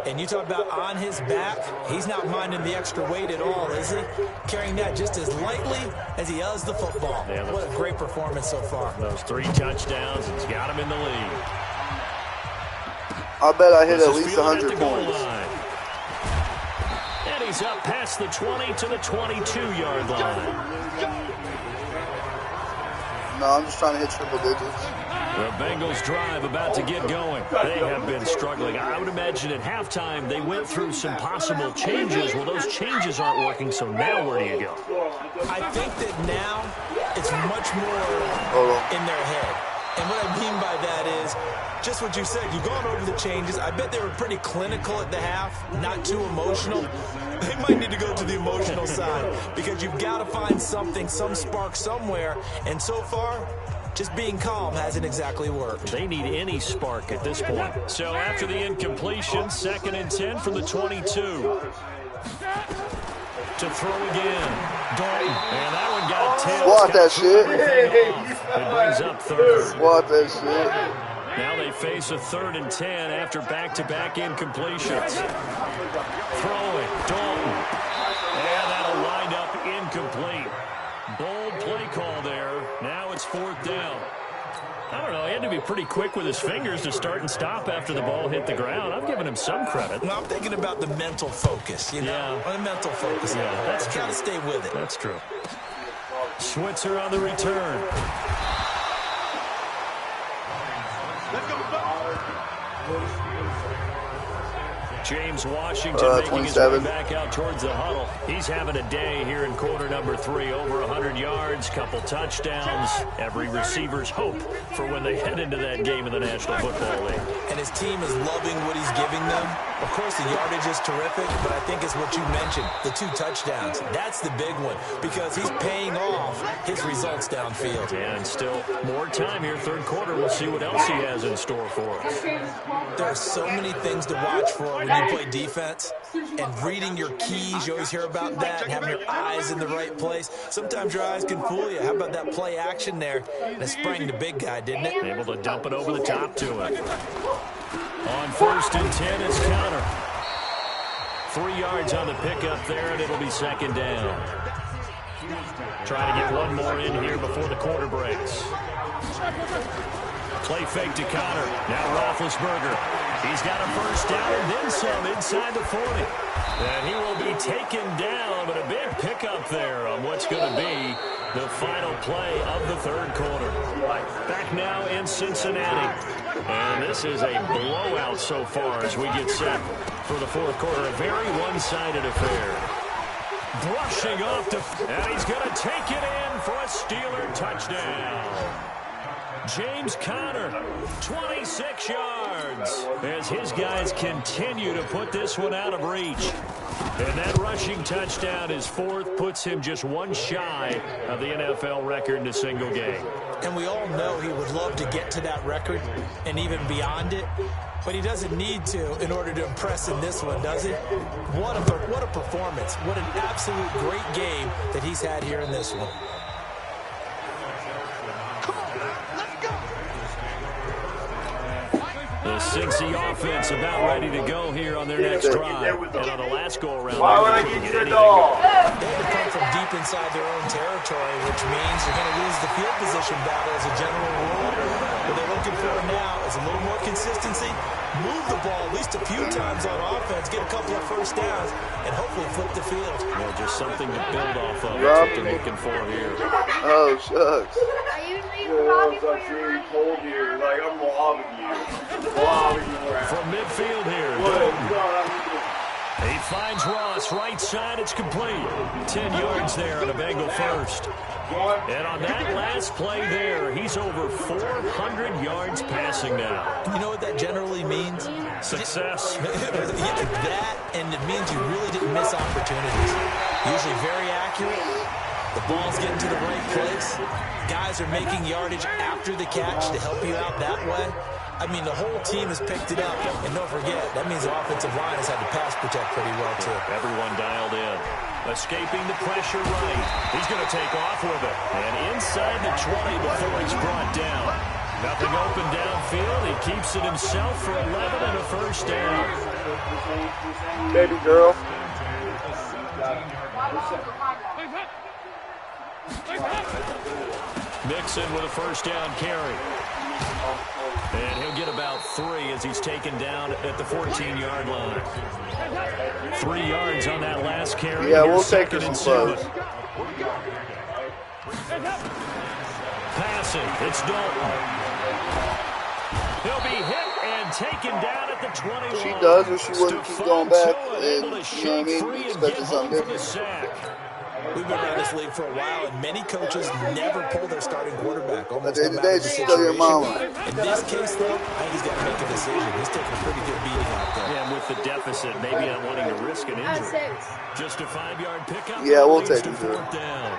And you talk about on his back, he's not minding the extra weight at all, is he? Carrying that just as lightly as he does the football. Yeah, what a great performance so far. Those 3 touchdowns, it's got him in the lead. I bet I hit at least 100 points. And he's up past the 20 to the 22-yard line. No, I'm just trying to hit triple digits. The Bengals drive about to get going. They have been struggling. I would imagine at halftime they went through some possible changes. Well, those changes aren't working, so now where do you go? I think that now it's much more in their head. And what I mean by that is just what you said. You've gone over the changes. I bet they were pretty clinical at the half, not too emotional. They might need to go to the emotional side because you've got to find something, some spark somewhere. And so far, just being calm hasn't exactly worked. They need any spark at this point. So after the incompletion, 2nd and 10 from the 22. To throw again. Dalton. And that one got tipped. Swat that shit. It brings up 3rd. Swat that shit. Now they face a 3rd and 10 after back-to-back incompletions. Throwing. Dalton. And that'll wind up incomplete. Bold play call there. Now it's 4th down. I don't know. He had to be pretty quick with his fingers to start and stop after the ball hit the ground. I'm giving him some credit. Well, I'm thinking about the mental focus, you know? Yeah. The mental focus. Yeah, that's true. Got to stay with it. That's true. Switzer on the return. James Washington making his way back out towards the huddle. He's having a day here in quarter number 3. Over 100 yards, couple touchdowns. Every receiver's hope for when they head into that game in the National Football League. And his team is loving what he's giving them. Of course, the yardage is terrific, but I think it's what you mentioned, the 2 touchdowns. That's the big one because he's paying off his results downfield. And still more time here, 3rd quarter. We'll see what else he has in store for us. There are so many things to watch for when you play defense. And reading your keys, you always hear about that, and having your eyes in the right place. Sometimes your eyes can fool you. How about that play action there? And it sprang the big guy, didn't it? Able to dump it over the top to him. On 1st and 10, it's Conner. 3 yards on the pickup there, and it'll be 2nd down. Try to get one more in here before the quarter breaks. Play fake to Conner. Now Roethlisberger. He's got a 1st down and then some inside the 40. And he will be taken down, but a big pickup there on what's going to be the final play of the 3rd quarter. Back now in Cincinnati. And this is a blowout so far as we get set for the 4th quarter. A very one-sided affair. Brushing off and he's going to take it in for a Steeler touchdown. James Conner, 26 yards, as his guys continue to put this one out of reach. And that rushing touchdown, his 4th, puts him just one shy of the NFL record in a single game. And we all know he would love to get to that record and even beyond it, but he doesn't need to in order to impress in this one, does he? What a performance. What an absolute great game that he's had here in this one. The Cincy offense about ready to go here on their next drive. And on the last go-around, why would I get your dog? They have to come from deep inside their own territory, which means you're going to lose the field position battle as a general rule. What they're looking for now is a little more consistency, move the ball at least a few times on offense, get a couple of 1st downs, and hopefully flip the field. Well, just something to build off of. That's what they're looking for here. Oh, shucks. Told you, like, I'm robbing you. From midfield here. He finds Ross, right side, it's complete. 10 yards there on a Bengal 1st. And on that last play there, he's over 400 yards passing now. You know what that generally means? Success. That, and it means you really didn't miss opportunities. Usually very accurate. The ball's getting to the right place. Guys are making yardage after the catch to help you out that way. I mean, the whole team has picked it up. And don't forget, that means the offensive line has had to pass protect pretty well, too. Everyone dialed in. Escaping the pressure right. He's going to take off with it. And inside the 20 before he's brought down. Nothing open downfield. He keeps it himself for 11 and a 1st down. Baby girl. Mixon with a 1st down carry. And he'll get about 3 as he's taken down at the 14-yard line. 3 yards on that last carry. Yeah, we'll take it and close. Passing, it's Dalton. hit and taken down at the 21. She does, or she wouldn't keep going back. And, able to you know what I shake mean? free and get Expecting home something for the different. sack. We've been around this league for a while, and many coaches never pull their starting quarterback, At almost the no end of the matter day, the just tell your situation. mama. In this case, though, I think he's got to make a decision. He's taking a pretty good beating out there. Yeah, and with the deficit, maybe not wanting to risk an injury. Just a 5-yard pickup. Yeah, we'll leads take to it, sir. 4th down.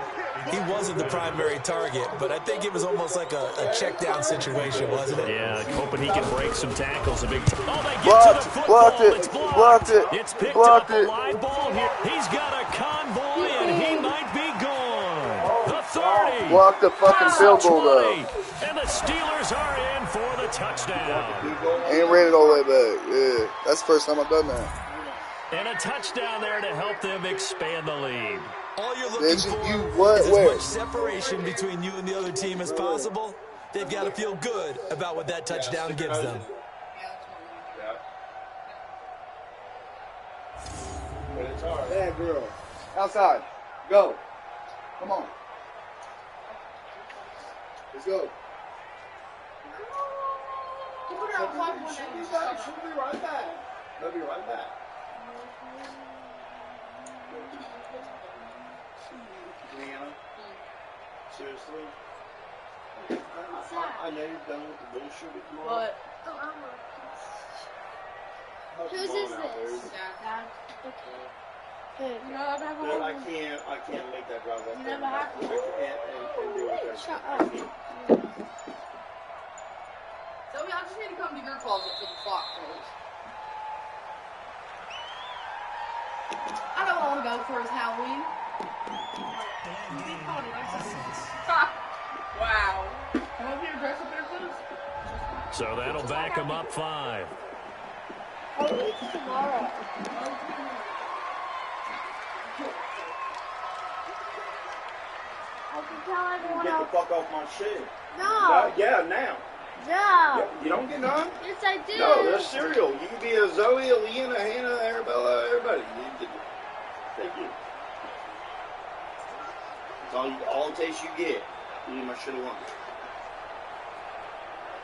He wasn't the primary target, but I think it was almost like a check-down situation, wasn't it? Yeah, hoping he can break some tackles. A big oh, they get Blocked, to the football. blocked it, It's blocked. blocked it, It's picked blocked up, it. a live ball here. He's got a convoy, and he might be gone. The 30. Block the fucking field goal, though. 20. And the Steelers are in for the touchdown. And ran it all the way back. Yeah, that's the first time I've done that. And a touchdown there to help them expand the lead. All you're looking for is as much separation between you and the other team as possible. They've got to feel good about what that touchdown gives them. Bad girl. Outside. Go. Come on. Let's go. She'll be right back. They'll be right back. Leanna, seriously? I know you're done with the bullshit with tomorrow. What? Whose is this? Dad. Okay. No, I can't make that drive. You never have to. And do it. Shut up. Zoe, I just need to come to your closet for the clock, please. I don't want to go for his Halloween. Wow. Come over here, dress up there, please. So that'll back him up 5. Oh, it's tomorrow. I can tell everyone Get the else. fuck off my shit. No. Yeah, now. No. You don't get none? Yes, I do. No, there's cereal. You can be a Zoe, a Leanna, a Hannah, Arabella, everybody. Thank you. It's all the taste you get. You leave my shit alone.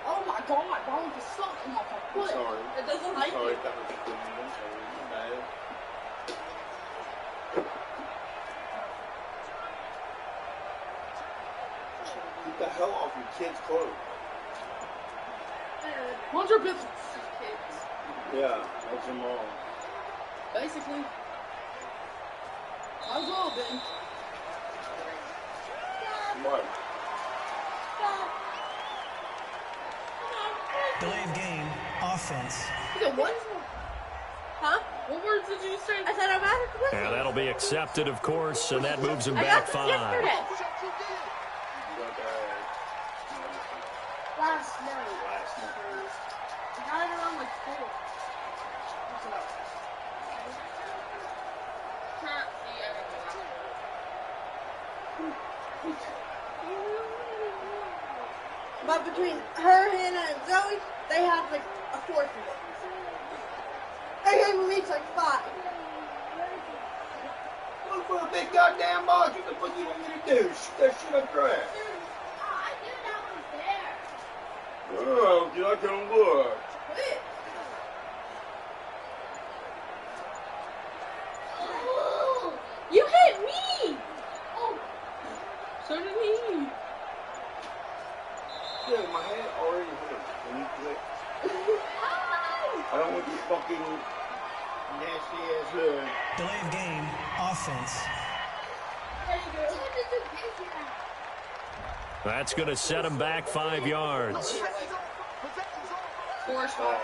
Oh my god, don't just suck in my foot. I'm sorry. It doesn't like Sorry it. if that was your feelings. I'm sorry. I'm bad. Get the hell off your kids' clothes. What's your business? Yeah, that's your mom. Basically. Might as well have been. What? Delay of game, offense. You got what? Huh? What words did you say? I said I'm out of question. And that'll be accepted, of course, and that moves him back 5. Yesterday. Last night. Got it around like 4. Can't see everything. But between her, Hannah, and Zoe, they have like a fourth of it. They gave me each like 5. Look for a big goddamn box. What the fuck you want me to do? Shoot that shit up trash. I knew that was there. Oh, I can look. Quit. You hit me! Oh. So did he. Yeah, my head already hurt. Can you quit? I don't want this fucking nasty ass hood. Delay of game, offense. That's going to set him back 5 yards. Force fire.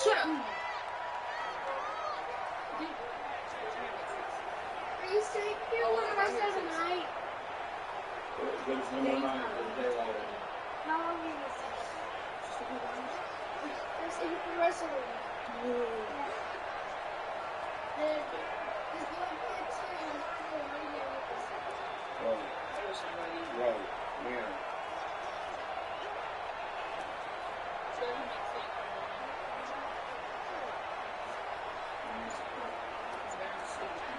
Shut up. Are you staying here for the rest of the night? There's no more night for the day later. How long are you staying? I'm staying for the rest of the night. Right, yeah.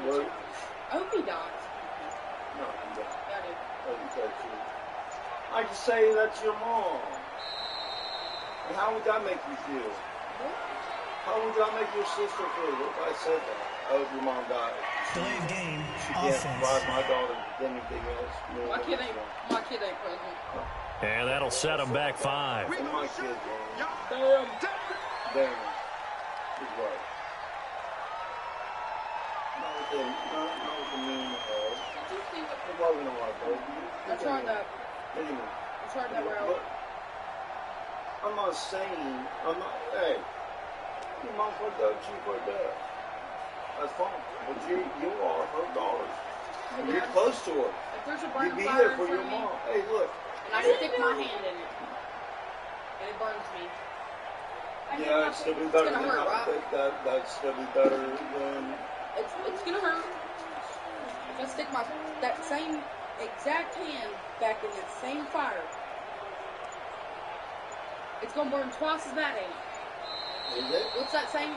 What? I hope he dies. No, I'm done. Yeah, I do. Oh, you said too. I just say that's your mom. And how would that make you feel? How would that make your sister feel if I said that? Oh, your mom died. Delayed game. She can't Offense. provide my daughter with anything else. My kid ain't present. And that'll set them back 5. And my kid, damn. Damn. He's right. Not with the mean head. It wasn't a lot, baby. I tried that. Anyway. I tried that route. I'm not saying, hey, your mom fucked up, she fucked up. That's fine. But you are her daughter. And you're close to her. If there's a You burning be fire there in for front your of me, mom. Hey, look. and I stick my hand in it, and it burns me. Yeah, it'd still be better It's than gonna hurt, right? that'd still be better than. It's gonna hurt. If I stick that same exact hand back in that same fire, it's gonna burn twice as bad, ain't it? Is it? What's that saying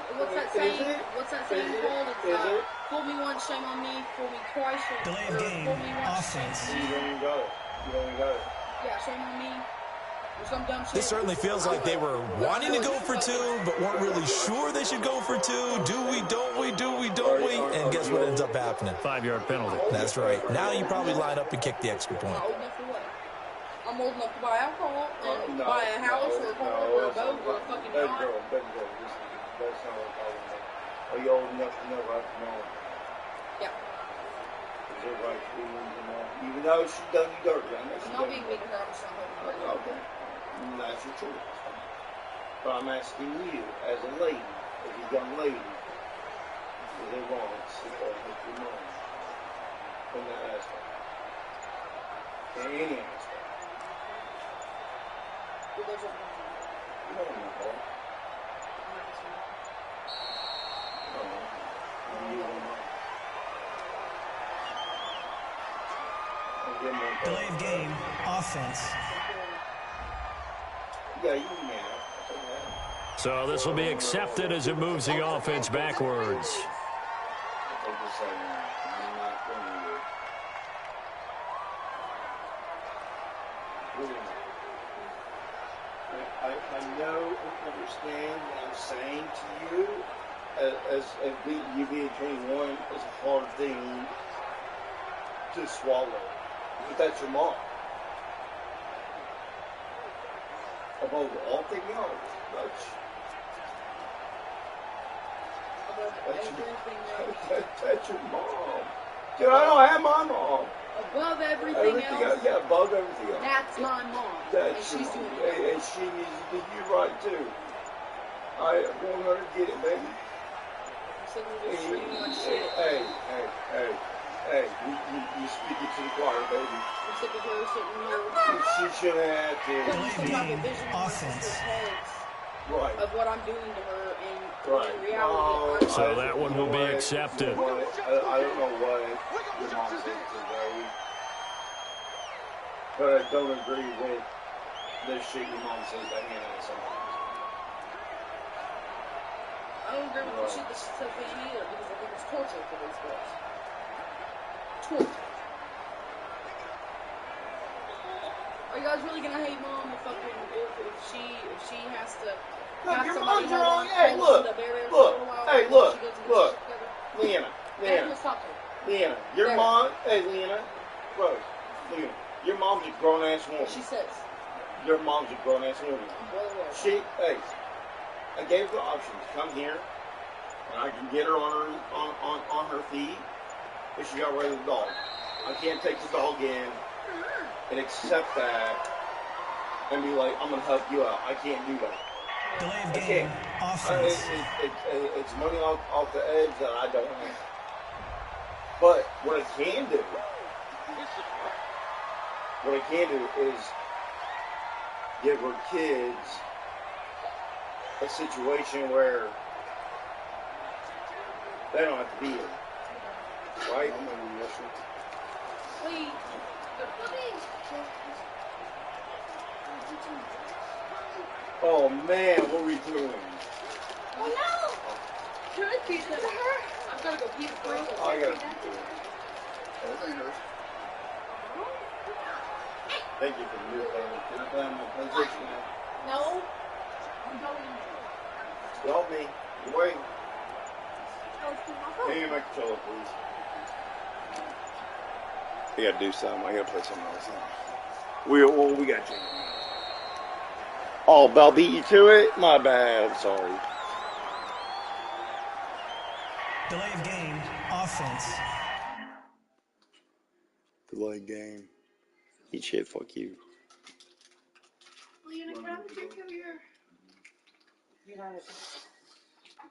called? It's fool me once, shame on me. Fool me twice, Delayed game. fool me once. Offense. You don't even got it. You don't even got it. Yeah, shame on me. Or some dumb shit. This certainly feels like they were wanting to go for 2, but weren't really sure they should go for 2. Do we, don't we, do we, don't we? And guess what ends up happening? 5-yard penalty. That's right. Now you probably line up and kick the extra point. I'm old enough for what? I'm old enough to buy alcohol and buy a house or a car or a boat or a fucking yacht. Baby girl, that's not what I'm talking about. Are you old enough to know right from wrong? Yeah. Is it right to be your mom? Even though she done you dirty, I know she I'm not done being you mean to her. I'm just not hoping for Okay. That's your choice. But I'm asking you, as a lady, as a young lady, is it wrong to sit there and hit your mom? In that aspect. In any aspect. You don't know that. You don't know. Delayed game. Offense. Yeah, you can. So this will be accepted as it moves the offense backwards. I know and understand what I'm saying to you as you being 21 is a hard thing to swallow. But that's your mom. Above all things else, that's your mom. Dude, I don't have my mom. Above everything else. Yeah, above everything else. That's my mom. That's and she's your doing mom. it. And she needs to do you right too. I want her to get it, baby. Hey, you speak it to the choir, baby. I'm sick of her sitting here. She shouldn't have to. Delayed game. Offense. Right. Of what I'm doing to her, and Right. in reality, So that one will be accepted. I don't know what your mom said today, but I don't agree with the shit your mom says that Hannah sometimes. I don't agree with the shit that she said to me either, because I think it's torture for these girls. Torture. Are you guys really gonna hate mom if she has to? Look, have your somebody mom's hold wrong. on- Hey, hold look, on to their look, for a while hey, while look, she goes and look. gets shit together? Leanna, Hey, let's talk to her. Leanna, your There. mom, hey, Leanna, Rose, Leanna, your mom's a grown-ass woman. She says, Your mom's a grown-ass woman. I'm well aware. Hey, I gave her the option to come here, and I can get her on her feet, if she got rid of the dog. I can't take the dog in and accept that and be like, I'm gonna help you out. I can't do that. Delayed I game. can't. Offense. It's money off the edge that I don't have. But what I can do is give her kids a situation where they don't have to be here. Right? Please. Oh man, what are we doing? Oh no! Can I teach that to her? I've got to go pee for I gotta do it. Everything hurts. Thank you for the new phone. Can I play on my PlayStation now? No. I'm going. Help me. You wait. Oh, it's my phone. Give me my controller, please. I gotta do something. I gotta play something else. We got you. Oh, Bell beat you to it? My bad. I'm sorry. Delay of game, offense. Delay game. Eat shit. Fuck you. Leona, can I have a drink of your... You got it.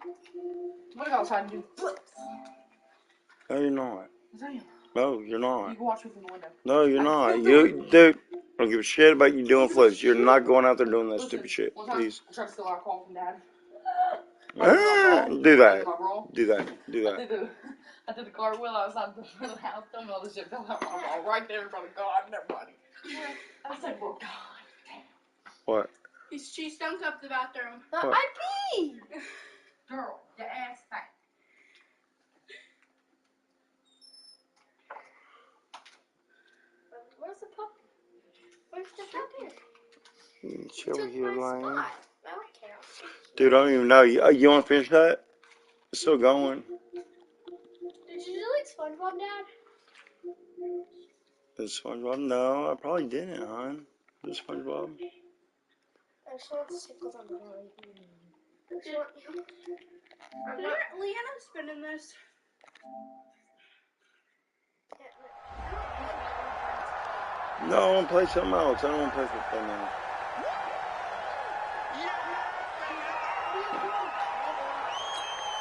I'm gonna go outside and do flips. No, you're not. Yes, I am. No, you're not. You can watch me from the window. No, you're not. You, dude, I don't give a shit about you doing flips. You're not going out there doing that stupid shit. Please. I tried to steal our call from Dad. Do that. Do that. Do that. I did the cartwheel outside the house, filming all this shit, fell out my ball right there in front of God and everybody. I said, well, God. What? She stunk up the bathroom. What? I peed. Girl, your ass fat. Where's the puppy? Where's the puppy? Chill here, Lion. No, I can't. Dude, I don't even know. You want to finish that? It's still going. Did you do like SpongeBob, Dad? Is SpongeBob? No, I probably didn't, hon. Is SpongeBob? I just want to tickle on the body. Leanna's spinning this. No, I want to play something else. I don't want to play football now.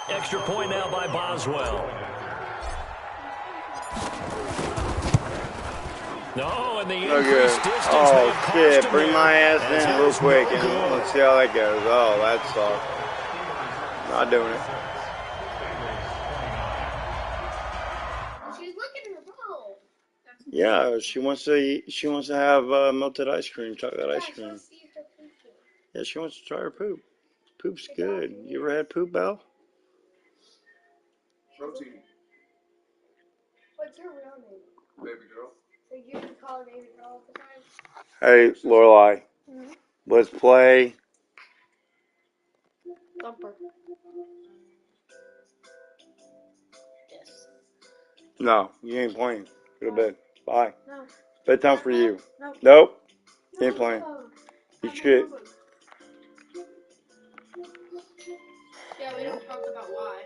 Extra point now by Boswell. No, and the increased distance may have cost shit. him Bring there. my ass As in that real is quick no and good. let's see how that goes. Oh, that sucks. Not doing it. She's looking at her phone. Yeah, she wants to have melted ice cream, chocolate ice cream. See her pooping. Yeah, she wants to try her poop. Poop's good. You ever had poop, Belle? Protein. What's your real name? Baby girl. So you can call her baby girl all the time? Hey, Lorelai. Let's play. Thumper. Yes. No, you ain't playing. Go to bed. Bye. No. Bedtime for you. No. Nope. You ain't playing. Eat shit. Yeah, we don't talk about why.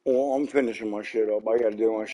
Well, I'm finishing my shit up. I gotta do my